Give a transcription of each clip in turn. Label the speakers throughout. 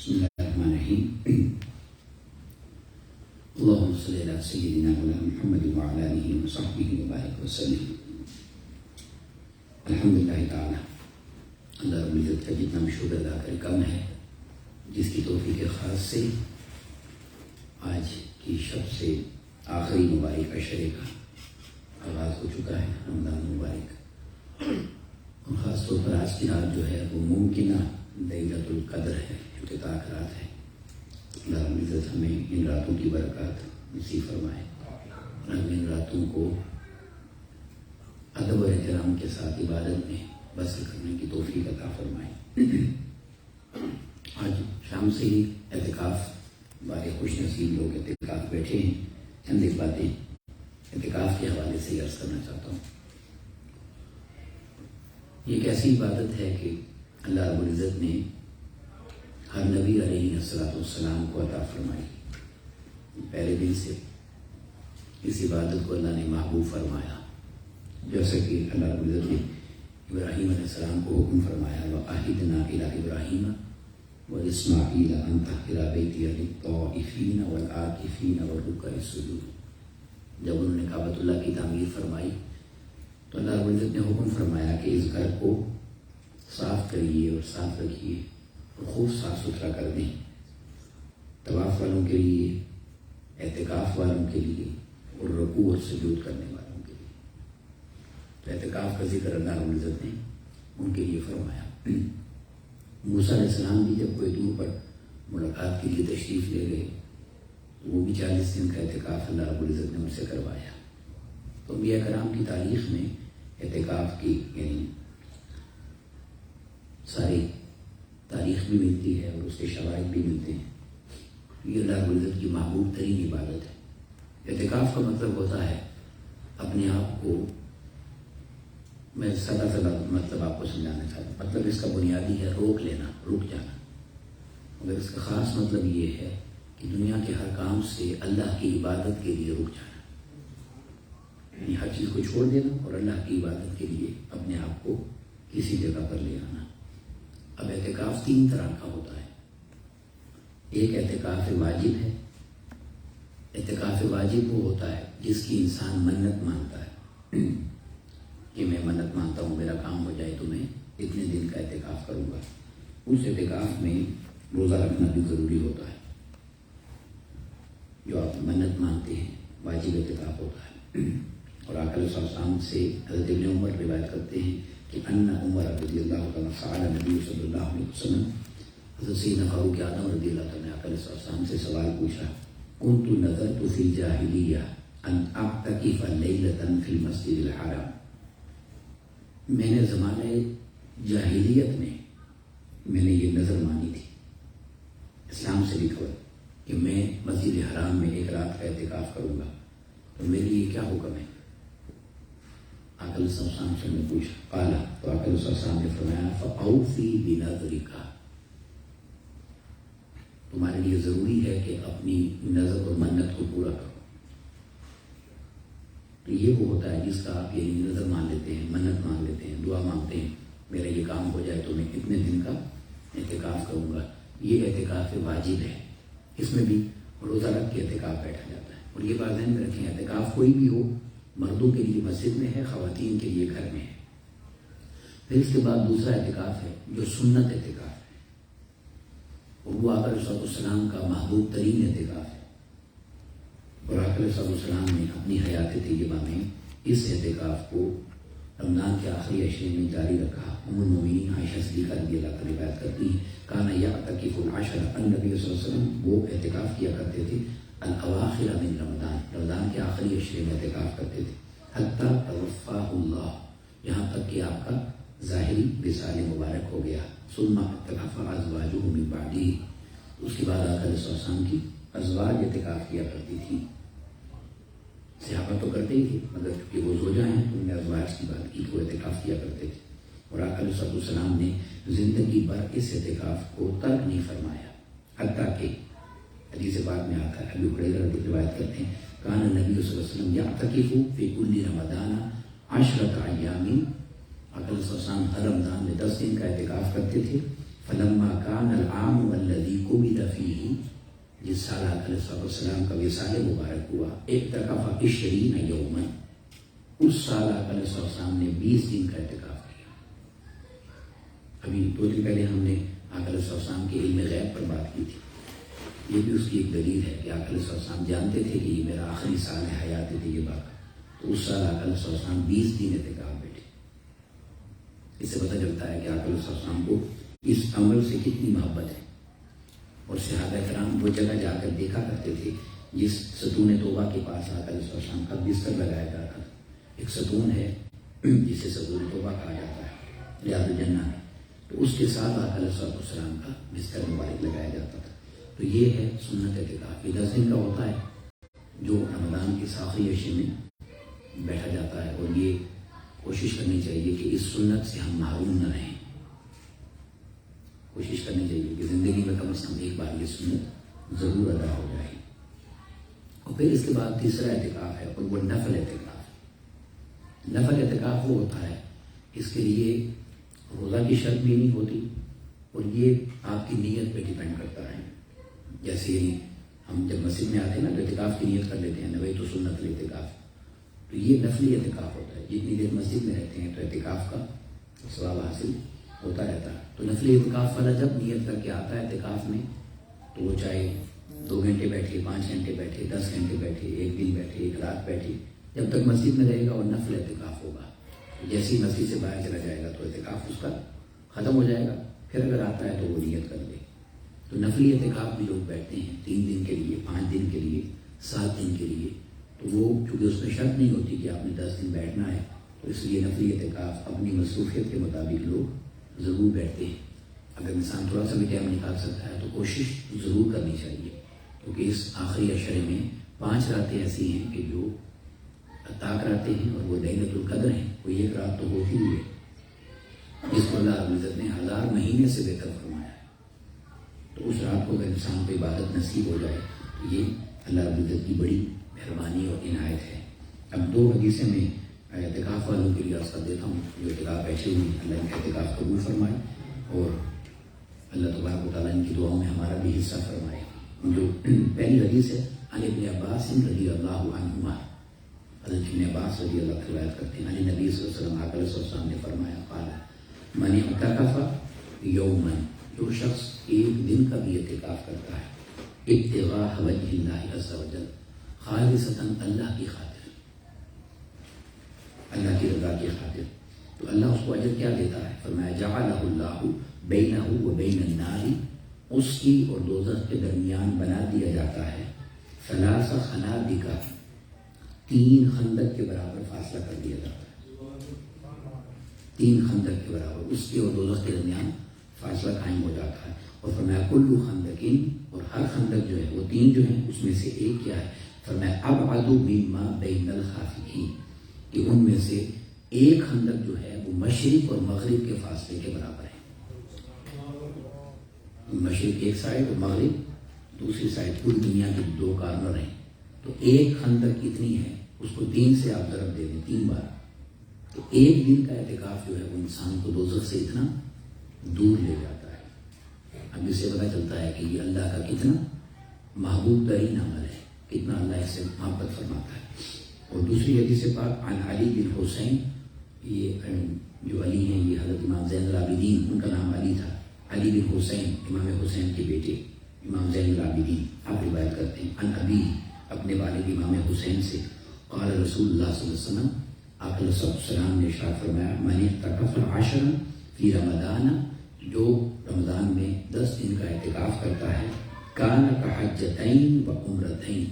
Speaker 1: بسم اللہ الرحمن الرحیم اللہم صلی علی سیدنا محمد وعلی آلہ وصحبہ وبارک وسلم۔ الحمدللہ تعالی، اللہ رب العزت کا جتنا مشہور ادا کر کم ہے، جس کی توفیق خاص سے آج کی شب سے آخری مبارک عشرے کا آغاز ہو چکا ہے، رمضان مبارک۔ اور خاص طور پر آج کی رات جو ہے وہ ممکنہ لیلۃ القدر ہے، افتتاح رات ہے۔ اللہ رب العزت ہمیں ان راتوں کی برکات نصیب فرمائے اور ہمیں ان راتوں کو ادب و احترام کے ساتھ عبادت میں بسر کرنے کی توفیق عطا فرمائے۔ آج شام سے ہی اعتکاف والے خوش نصیب لوگ اعتکاف بیٹھے ہیں، چند ایک باتیں اعتکاف کے حوالے سے عرض کرنا چاہتا ہوں۔ یہ ایک ایسی عبادت ہے کہ اللہ رب العزت نے ہر نبی علیہ السلام کو عطا فرمائی۔ پہلے دن سے اس عبادت کو اللہ نے محبوب فرمایا، جیسا کہ اللہ رب العزت نے ابراہیم علیہ السلام کو حکم فرمایا، وَعَهِدْنَا إِلَىٰ إِبْرَاهِيمَ وَإِسْمَاعِيلَ أَن طَهِّرَ بَيْتِيَ لِلطَّائِفِينَ وَالْعَاكِفِينَ وَالرُّكَّعِ السُّجُودِ۔ جب انہوں نے کعبۃ اللہ کی تعمیر فرمائی تو اللہ رب العزت نے حکم فرمایا کہ اس گھر کو صاف کریے اور صاف رکھیے اور خوب صاف ستھرا کر دیں، طواف والوں کے لیے، اعتکاف والوں کے لیے اور رکوع اور سجود کرنے والوں کے لیے۔ تو اعتکاف کا ذکر اللہ رب العزت نے ان کے لیے فرمایا۔ موسیٰ علیہ السلام بھی جب کوئی دور پر ملاقات کے لیے تشریف لے گئے تو وہ بھی 40 دن کا اعتکاف اللہ رب العزت نے ان سے کروایا۔ تو انبیاء کرام کی تاریخ میں اعتکاف کی یعنی ساری تاریخ بھی ملتی ہے اور اس کے شواہد بھی ملتے ہیں۔ یہ اللہ رب العزت کی محبوب ترین عبادت ہے۔ اعتکاف کا مطلب ہوتا ہے اپنے آپ کو، میں سدا مطلب آپ کو سمجھانا چاہتا ہوں۔ مطلب اس کا بنیادی ہے روک لینا، رک جانا، مگر اس کا خاص مطلب یہ ہے کہ دنیا کے ہر کام سے اللہ کی عبادت کے لیے رک جانا، یعنی ہر چیز کو چھوڑ دینا اور اللہ کی عبادت کے لیے اپنے آپ کو کسی جگہ پر لے آنا۔ اب اعتکاف 3 طرح کا ہوتا ہے۔ ایک اعتکاف واجب ہے۔ اعتکاف واجب وہ ہوتا ہے جس کی انسان منت مانتا ہے کہ میں منت مانتا ہوں میرا کام ہو جائے تو میں اتنے دن کا اعتکاف کروں گا۔ اس اعتکاف میں روزہ رکھنا بھی ضروری ہوتا ہے۔ جو آپ منت مانتے ہیں واجب اعتکاف ہوتا ہے۔ اور آقا صلی اللہ علیہ وسلم سے حضرت ابن عمر روایت کرتے ہیں کہ ان عمر رضی اللہ تعالیٰ سأل نبی صلی اللہ علیہ وسلم، حضرت سیدنا فاروق اعظم رضی اللہ تعالیٰ نے آقا صلی اللہ علیہ وسلم سے سوال پوچھا، کنت نذرت فی الجاہلیہ ان اعتکف لیلۃ فی المسجد الحرام۔ میں نے زمانہ جاہلیت میں نے یہ نظر مانی تھی، اسلام سے بھی قبل، کہ میں مسجد حرام میں ایک رات کا اعتکاف کروں گا، تو میرے لیے کیا حکم ہے؟ آقا صلی اللہ علیہ وسلم سے میں پوچھا، قال، تو آقا صلی اللہ علیہ وسلم نے فرمایا، فَأَوْفِي بِنَذْرِكَ، تمہارے لیے ضروری ہے کہ اپنی نظر اور منت کو پورا کرو۔ تو یہ وہ ہوتا ہے جس کا آپ یہ نظر مان لیتے ہیں، منت مان لیتے ہیں، دعا مانگتے ہیں، میرا یہ کام ہو جائے تو میں اتنے دن کا اعتکاف کروں گا۔ یہ اعتکاف واجب ہے، اس میں بھی روزہ رکھ کے اعتکاف بیٹھا جاتا ہے۔ اور یہ بات ذہن میں رکھیں، اعتکاف کوئی بھی ہو، مردوں کے لیے مسجد میں ہے، خواتین کے لیے گھر میں ہے۔ پھر اس کے بعد دوسرا اعتکاف ہے جو سنت اعتکاف ہے، اور وہ آقا صلی اللہ علیہ وسلم کا محبوب ترین اعتکاف ہے۔ اور آقا صلی اللہ علیہ وسلم نے اپنی حیات طیبہ میں اس اعتکاف کو رمضان کے آخری عشرے میں جاری رکھا۔ ام المؤمنین عائشہ صدیقہ رضی اللہ عنہا روایت کرتی ہیں، کان یعتکف العشر، النبی صلی اللہ علیہ وسلم وہ اعتکاف کیا کرتے تھے الاواخر من رمضان کے آخری عشرے میں اعتکاف کرتے تھے، حتیٰ توفاہ اللہ، یہاں تک کہ آپ کا ظاہری وصال مبارک ہو گیا۔ ثم اعتکف ازواجہ من بعدہ، اس کے بعد آقا صلی اللہ علیہ وسلم کی ازواج اعتکاف کیا کرتی تھی۔ صحابہ تو کرتے ہی تھے، مگر چونکہ وہ زوجہ ہیں تو انہوں نے ازواج کی بات کی، تو اعتکاف کیا کرتے تھے۔ اور آقا صلی اللہ علیہ وسلم نے زندگی بھر اس اعتکاف کو ترک نہیں فرمایا، حتیٰ کہ حدیث پاک میں آتا ہے، ابو ہریرہ روایت کرتے ہیں، کان النبی صلی اللہ علیہ وسلم یعتکف فی کل رمضان 10 ایام، آقا صلی اللہ علیہ وسلم ہر رمضان میں 10 دن کا اعتکاف کرتے تھے۔ فلما کان العام الذی قبض فیہ، جس سال آقا علیہ الصلوۃ والسلام کا وصال مبارک ہوا، اعتکف 20 یوما، اس سال آقا علیہ الصلوۃ والسلام نے 20 دن کا اعتکاف کیا۔ ابھی 2 دن پہلے ہم نے آقا علیہ الصلوۃ والسلام کے علم غیب پر بات کی تھی، یہ بھی اس کی ایک دلیل ہے کہ آقا علیہ الصلوۃ والسلام جانتے تھے کہ یہ میرا آخری سال ہے حیات طیبہ کا، تو اس سال آقا علیہ الصلوۃ والسلام 20 دن اعتکاف بیٹھے۔ اس سے پتہ چلتا ہے کہ آقا علیہ الصلوۃ والسلام کو اس عمل سے کتنی محبت ہے، اور صحابہ کرام وہ جگہ جا کر دیکھا کرتے تھے جس ستون توبہ کے پاس آقا علیہ الصلوۃ والسلام کا بستر لگایا جاتا تھا۔ ایک ستون ہے جسے ستون توبہ کہا جاتا ہے ریاض الجنہ میں، تو اس کے ساتھ آقا علیہ الصلوۃ والسلام کا بستر مبارک لگایا جاتا تھا۔ تو یہ ہے سنت اعتکاف، یہ 10 دن کا ہوتا ہے جو رمضان کے آخری عشرے میں بیٹھا جاتا ہے، اور یہ کوشش کرنی چاہیے کہ اس سنت سے ہم محروم نہ رہیں۔ کوشش کرنی چاہیے کہ زندگی میں کم از کم ایک بار یہ سنت ضرور ادا ہو جائے۔ اور پھر اس کے بعد تیسرا اعتکاف ہے، اور وہ نفل اعتکاف۔ نفل اعتکاف وہ ہوتا ہے اس کے لیے روزہ کی شرط بھی نہیں ہوتی، اور یہ آپ کی نیت پہ ڈیپینڈ کرتا ہے۔ جیسے ہم جب مسجد میں آتے ہیں نا تو اعتکاف کی نیت کر لیتے ہیں، نویت سنت الاعتکاف، تو یہ نفلی اعتکاف ہوتا ہے۔ جتنی دیر مسجد میں رہتے ہیں تو اعتکاف کا ثواب حاصل ہوتا رہتا ہے۔ تو نفلی اعتکاف والا جب نیت کر کے آتا ہے اعتکاف میں، تو وہ چاہے 2 گھنٹے بیٹھے، 5 گھنٹے بیٹھے، 10 گھنٹے بیٹھے، 1 دن بیٹھے، 1 رات بیٹھے، جب تک مسجد میں رہے گا اور نفل اعتکاف ہوگا۔ جیسے ہی مسجد سے باہر چلا جائے گا تو اعتکاف اس کا ختم ہو جائے گا، پھر اگر آتا ہے تو وہ نیت کر لے۔ تو نفلی اعتکاف بھی لوگ بیٹھتے ہیں 3 دن کے لیے، 5 دن کے لیے، 7 دن کے لیے، تو وہ چونکہ اس میں شرط نہیں ہوتی کہ آپ نے 10 دن بیٹھنا ہے، تو اس لیے نفلی اعتکاف اپنی مصروفیت کے مطابق لوگ ضرور بیٹھتے ہیں۔ اگر انسان تھوڑا سا بھی ٹائم نکال سکتا ہے تو کوشش ضرور کرنی چاہیے، کیونکہ اس آخری عشرے میں 5 راتیں ایسی ہیں کہ جو طاق راتیں ہیں، اور وہ لیلۃ القدر ہیں۔ کوئی ایک رات تو ہوتی ہی ہے جس کو اللہ رب العزت نے 1000 مہینے سے بہتر فرمایا ہے، تو اس رات کو اگر انسان کو عبادت نصیب ہو جائے تو یہ اللہ رب العزت کی بڑی مہربانی اور عنایت ہے۔ اب 2 حدیثیں میں اعتکاف والوں کے لیے عرض کر دیتا ہوں جو اعتکاف بیٹھے ہوئے ہیں، اللہ ان کا اعتکاف قبول فرمائے، اور اللہ تبارک و تعالیٰ ان کی دعاؤں میں ہمارا بھی حصہ فرمائے۔ جو پہلی حدیث ہے عن ابن عباس رضی اللہ عنہما، حضرت ابن عباس رضی اللہ عنہ روایت کرتے ہیں، علی نبی صلی اللہ علیہ وسلم، آقا علیہ السلام نے فرمایا، قال من اعتکف یوما، جو شخص 1 دن کا بھی اعتکاف کرتا ہے، ابتغاء وجہ اللہ عز وجل، خالصتاً اللہ کی خاطر، اللہ کی رضا کی خاطر، تو اللہ اس کو اجر کیا دیتا ہے؟ فرمایا جعلہ اللہ بینہ و بین النار، اس کی اور دوزخ کے درمیان بنا دیا جاتا ہے 3 خنادق، 3 خندق کے برابر فاصلہ کر دیا جاتا ہے، 3 خندق کے برابر اس کے اور دوزخ کے درمیان فاصلہ قائم ہو جاتا ہے۔ اور فرمایا کل خندقین، اور ہر خندق جو ہے وہ 3 جو ہیں اس میں سے ایک کیا ہے؟ فرمایا ابعد مما بین الخافقین، کہ ان میں سے ایک خندق جو ہے وہ مشرق اور مغرب کے فاصلے کے برابر ہے۔ مشرق ایک سائڈ اور مغرب دوسری سائڈ، پوری دنیا کے 2 کارنر ہیں، تو ایک خندق اتنی ہے، اس کو 3 سے آپ ضرب دے دیں 3 بار، تو 1 دن کا اعتکاف جو ہے وہ انسان کو دوزخ سے اتنا دور لے جاتا ہے۔ اب اس سے پتہ چلتا ہے کہ یہ اللہ کا کتنا محبوب ترین عمل ہے، کتنا اللہ اس سے محبت فرماتا ہے۔ اور دوسری حدیث پاک عن علی بن حسین، یہ جو علی ہیں یہ حضرت امام زین العابدین، ان کا نام علی تھا، علی بن حسین امام حسین کے بیٹے امام زین العابدین، آپ روایت کرتے ہیں عن ابی، اپنے والد امام حسین سے، قال رسول اللہ صلی اللہ علیہ وسلم، آقا علیہ السلام نے ارشاد فرمایا، من اعتکف 10 فی رمضان، جو رمضان میں 10 دن کا اعتکاف کرتا ہے، کان کحجتین و عمرتین،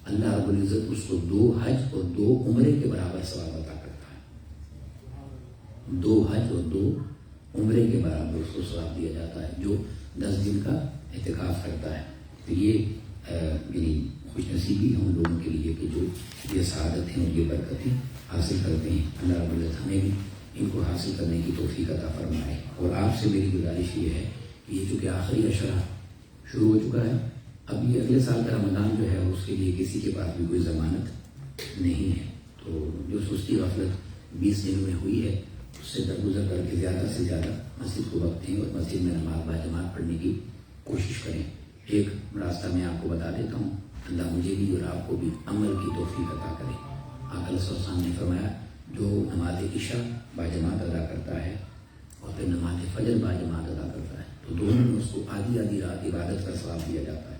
Speaker 1: اللہ رب العزت اس کو 2 حج اور 2 عمرے کے برابر ثواب عطا کرتا ہے۔ 2 حج اور 2 عمرے کے برابر اس کو ثواب دیا جاتا ہے جو 10 دن کا اعتکاف کرتا ہے۔ تو یہ یعنی خوش نصیبی ہم لوگوں کے لیے کہ جو یہ سعادت ہیں اور یہ برکتیں حاصل کرتے ہیں، اللہ رب العزت ہمیں بھی ان کو حاصل کرنے کی توفیق عطا فرمائے۔ اور آپ سے میری گزارش یہ ہے کہ یہ چونکہ آخری عشرہ شروع ہو چکا ہے، اب یہ اگلے سال کا رمضان جو ہے اس کے لیے کسی کے پاس بھی کوئی ضمانت نہیں ہے، تو جو سستی غفلت 20 دنوں میں ہوئی ہے اس سے درگزر کر کے زیادہ سے زیادہ مسجد کو وقت دیں اور مسجد میں نماز باجماعت پڑھنے کی کوشش کریں۔ ایک راستہ میں آپ کو بتا دیتا ہوں، اللہ مجھے بھی اور آپ کو بھی عمل کی توفیق عطا کرے۔ آقا صلی اللہ علیہ وسلم نے فرمایا جو نماز عشاء باجماعت ادا کرتا ہے اور پھر نماز فجر باجماعت ادا کرتا ہے تو دونوں میں اس کو آدھی آدھی رات عبادت کا ثواب دیا جاتا ہے۔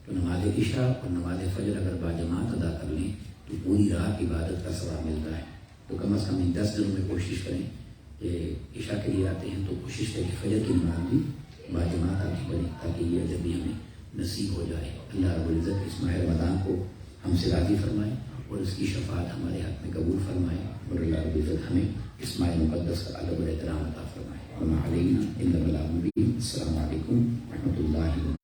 Speaker 1: تو نماز عشاء اور نماز فجر اگر باجماعت ادا کر لیں تو پوری رات عبادت کا ثواب ملتا ہے۔ تو کم از کم ان 10 دنوں میں کوشش کریں کہ عشاء کے لیے آتے ہیں تو کوشش کریں کہ فجر کی نماز بھی باجماعت ادا کریں تاکہ یہ اجر بھی ہمیں نصیب ہو جائے۔ اللہ رب العزت اس ماہ رمضان کو ہم سے راضی فرمائے اور اس کی شفاعت ہمارے حق میں قبول فرمائے، اور اللہ رب العزت ہمیں اس ماہ مقدس کا ادب اور احترام عطا فرمائے۔ وما علینا الا البلاغ المبین۔ السلام علیکم ورحمۃ اللہ وبرکاتہ۔